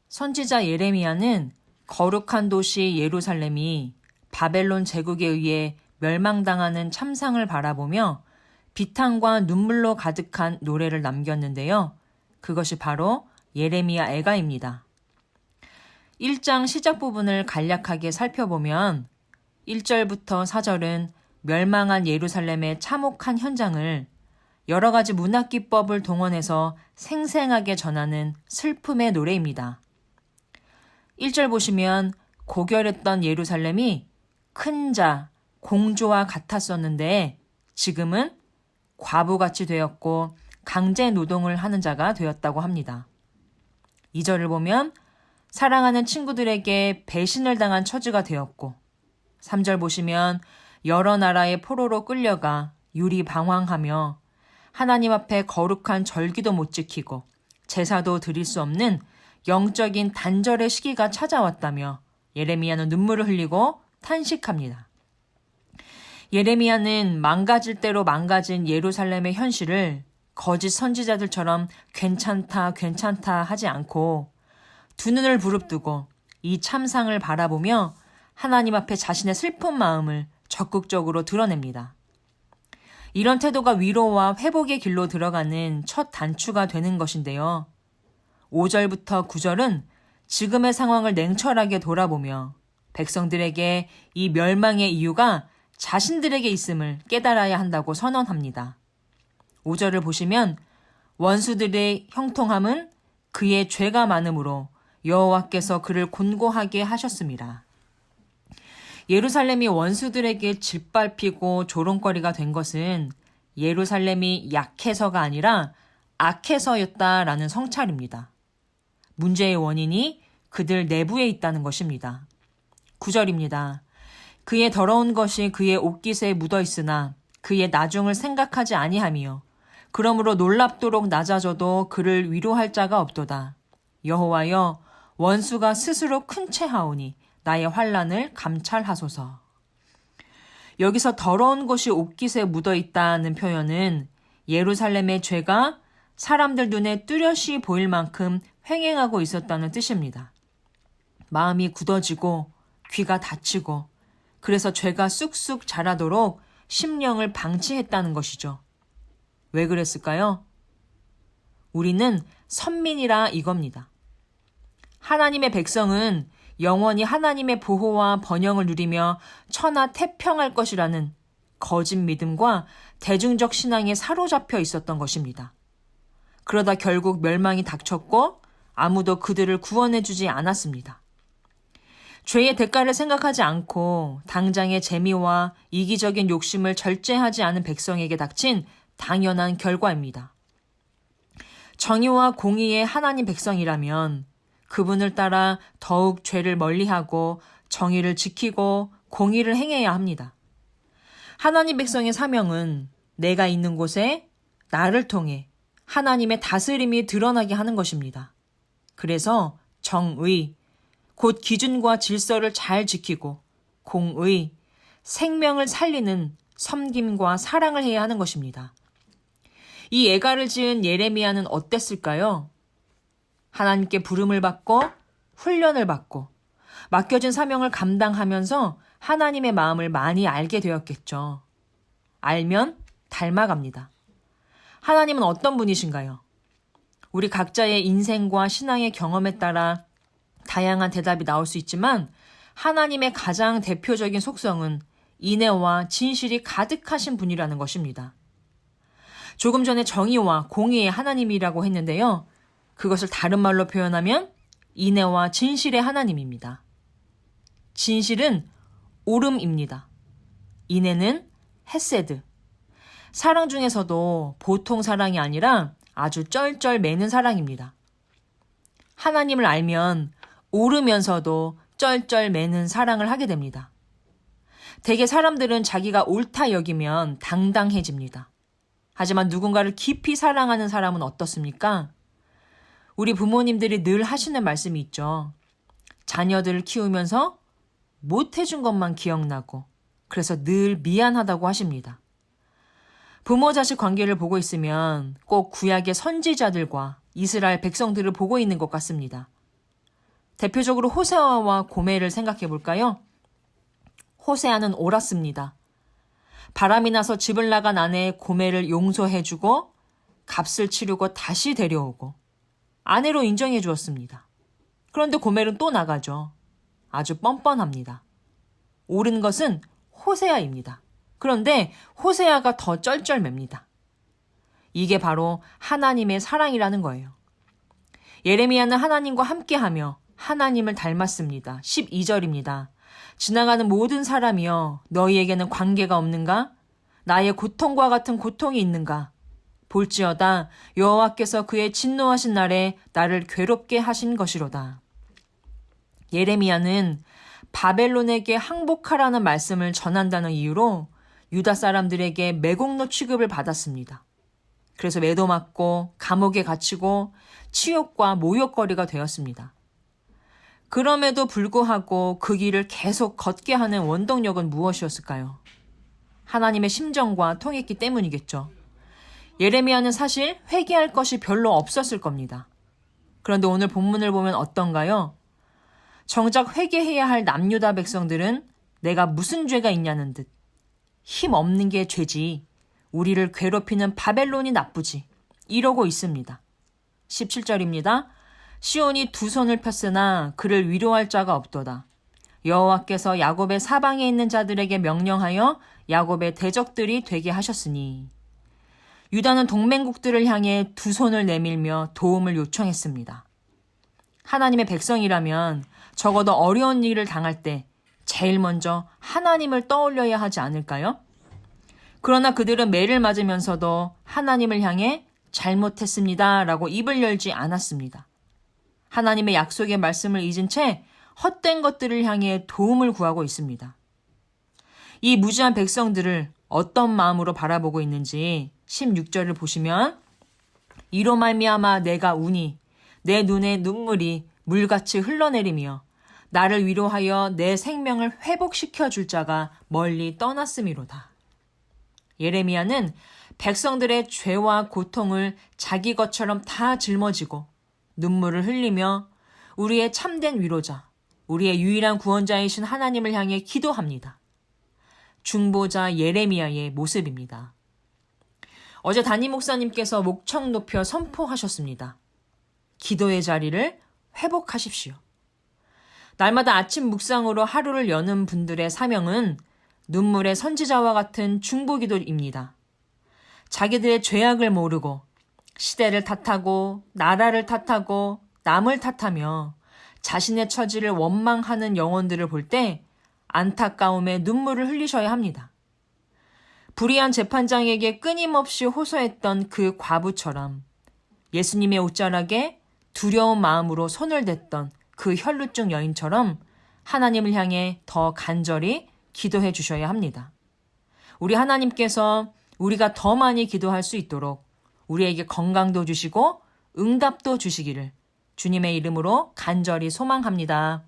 선지자 예레미야는 거룩한 도시 예루살렘이 바벨론 제국에 의해 멸망당하는 참상을 바라보며 비탄과 눈물로 가득한 노래를 남겼는데요. 그것이 바로 예레미야 애가입니다. 1장 시작 부분을 간략하게 살펴보면 1절부터 4절은 멸망한 예루살렘의 참혹한 현장을 여러 가지 문학기법을 동원해서 생생하게 전하는 슬픔의 노래입니다. 1절 보시면 고결했던 예루살렘이 큰 자, 공주와 같았었는데 지금은 과부같이 되었고 강제 노동을 하는 자가 되었다고 합니다. 2절을 보면 사랑하는 친구들에게 배신을 당한 처지가 되었고 3절 보시면 여러 나라의 포로로 끌려가 유리방황하며 하나님 앞에 거룩한 절기도 못 지키고 제사도 드릴 수 없는 영적인 단절의 시기가 찾아왔다며 예레미야는 눈물을 흘리고 탄식합니다. 예레미야는 망가질 대로 망가진 예루살렘의 현실을 거짓 선지자들처럼 괜찮다 괜찮다 하지 않고 두 눈을 부릅뜨고 이 참상을 바라보며 하나님 앞에 자신의 슬픈 마음을 적극적으로 드러냅니다. 이런 태도가 위로와 회복의 길로 들어가는 첫 단추가 되는 것인데요. 5절부터 9절은 지금의 상황을 냉철하게 돌아보며 백성들에게 이 멸망의 이유가 자신들에게 있음을 깨달아야 한다고 선언합니다. 5절을 보시면 원수들의 형통함은 그의 죄가 많음으로 여호와께서 그를 곤고하게 하셨습니다. 예루살렘이 원수들에게 짓밟히고 조롱거리가 된 것은 예루살렘이 약해서가 아니라 악해서였다라는 성찰입니다. 문제의 원인이 그들 내부에 있다는 것입니다. 9절입니다. 그의 더러운 것이 그의 옷깃에 묻어 있으나 그의 나중을 생각하지 아니하며 그러므로 놀랍도록 낮아져도 그를 위로할 자가 없도다. 여호와여 원수가 스스로 큰 채하오니 나의 환난을 감찰하소서. 여기서 더러운 것이 옷깃에 묻어 있다는 표현은 예루살렘의 죄가 사람들 눈에 뚜렷이 보일 만큼 횡행하고 있었다는 뜻입니다. 마음이 굳어지고 귀가 닫히고 그래서 죄가 쑥쑥 자라도록 심령을 방치했다는 것이죠. 왜 그랬을까요? 우리는 선민이라 이겁니다. 하나님의 백성은 영원히 하나님의 보호와 번영을 누리며 천하 태평할 것이라는 거짓 믿음과 대중적 신앙에 사로잡혀 있었던 것입니다. 그러다 결국 멸망이 닥쳤고 아무도 그들을 구원해주지 않았습니다. 죄의 대가를 생각하지 않고 당장의 재미와 이기적인 욕심을 절제하지 않은 백성에게 닥친 당연한 결과입니다. 정의와 공의의 하나님 백성이라면 그분을 따라 더욱 죄를 멀리하고 정의를 지키고 공의를 행해야 합니다. 하나님 백성의 사명은 내가 있는 곳에 나를 통해 하나님의 다스림이 드러나게 하는 것입니다. 그래서 정의, 곧 기준과 질서를 잘 지키고 공의, 생명을 살리는 섬김과 사랑을 해야 하는 것입니다. 이 애가를 지은 예레미야는 어땠을까요? 하나님께 부름을 받고 훈련을 받고 맡겨진 사명을 감당하면서 하나님의 마음을 많이 알게 되었겠죠. 알면 닮아갑니다. 하나님은 어떤 분이신가요? 우리 각자의 인생과 신앙의 경험에 따라 다양한 대답이 나올 수 있지만 하나님의 가장 대표적인 속성은 인애와 진실이 가득하신 분이라는 것입니다. 조금 전에 정의와 공의의 하나님이라고 했는데요. 그것을 다른 말로 표현하면 인애와 진실의 하나님입니다. 진실은 옳음입니다. 인애는 헤세드. 사랑 중에서도 보통 사랑이 아니라 아주 쩔쩔 매는 사랑입니다. 하나님을 알면 옳으면서도 쩔쩔 매는 사랑을 하게 됩니다. 대개 사람들은 자기가 옳다 여기면 당당해집니다. 하지만 누군가를 깊이 사랑하는 사람은 어떻습니까? 우리 부모님들이 늘 하시는 말씀이 있죠. 자녀들을 키우면서 못해준 것만 기억나고 그래서 늘 미안하다고 하십니다. 부모 자식 관계를 보고 있으면 꼭 구약의 선지자들과 이스라엘 백성들을 보고 있는 것 같습니다. 대표적으로 호세아와 고멜을 생각해 볼까요? 호세아는 옳았습니다. 바람이 나서 집을 나간 아내 고멜을 용서해주고 값을 치르고 다시 데려오고 아내로 인정해 주었습니다. 그런데 고멜은 또 나가죠. 아주 뻔뻔합니다. 옳은 것은 호세아입니다. 그런데 호세아가 더 쩔쩔맵니다. 이게 바로 하나님의 사랑이라는 거예요. 예레미야는 하나님과 함께하며 하나님을 닮았습니다. 12절입니다. 지나가는 모든 사람이여 너희에게는 관계가 없는가? 나의 고통과 같은 고통이 있는가? 볼지어다 여호와께서 그의 진노하신 날에 나를 괴롭게 하신 것이로다. 예레미야는 바벨론에게 항복하라는 말씀을 전한다는 이유로 유다 사람들에게 매국노 취급을 받았습니다. 그래서 매도 맞고 감옥에 갇히고 치욕과 모욕거리가 되었습니다. 그럼에도 불구하고 그 길을 계속 걷게 하는 원동력은 무엇이었을까요? 하나님의 심정과 통했기 때문이겠죠. 예레미야는 사실 회개할 것이 별로 없었을 겁니다. 그런데 오늘 본문을 보면 어떤가요? 정작 회개해야 할 남유다 백성들은 내가 무슨 죄가 있냐는 듯 힘 없는 게 죄지 우리를 괴롭히는 바벨론이 나쁘지 이러고 있습니다. 17절입니다. 시온이 두 손을 폈으나 그를 위로할 자가 없도다. 여호와께서 야곱의 사방에 있는 자들에게 명령하여 야곱의 대적들이 되게 하셨으니 유다는 동맹국들을 향해 두 손을 내밀며 도움을 요청했습니다. 하나님의 백성이라면 적어도 어려운 일을 당할 때 제일 먼저 하나님을 떠올려야 하지 않을까요? 그러나 그들은 매를 맞으면서도 하나님을 향해 잘못했습니다 라고 입을 열지 않았습니다. 하나님의 약속의 말씀을 잊은 채 헛된 것들을 향해 도움을 구하고 있습니다. 이 무지한 백성들을 어떤 마음으로 바라보고 있는지 16절을 보시면 이로 말미암아 내가 우니 내 눈에 눈물이 물같이 흘러내리며 나를 위로하여 내 생명을 회복시켜 줄 자가 멀리 떠났음이로다. 예레미야는 백성들의 죄와 고통을 자기 것처럼 다 짊어지고 눈물을 흘리며 우리의 참된 위로자, 우리의 유일한 구원자이신 하나님을 향해 기도합니다. 중보자 예레미야의 모습입니다. 어제 담임 목사님께서 목청 높여 선포하셨습니다. 기도의 자리를 회복하십시오. 날마다 아침 묵상으로 하루를 여는 분들의 사명은 눈물의 선지자와 같은 중보기도입니다. 자기들의 죄악을 모르고 시대를 탓하고 나라를 탓하고 남을 탓하며 자신의 처지를 원망하는 영혼들을 볼 때 안타까움에 눈물을 흘리셔야 합니다. 불의한 재판장에게 끊임없이 호소했던 그 과부처럼 예수님의 옷자락에 두려운 마음으로 손을 댔던 그 혈루증 여인처럼 하나님을 향해 더 간절히 기도해 주셔야 합니다. 우리 하나님께서 우리가 더 많이 기도할 수 있도록 우리에게 건강도 주시고 응답도 주시기를 주님의 이름으로 간절히 소망합니다.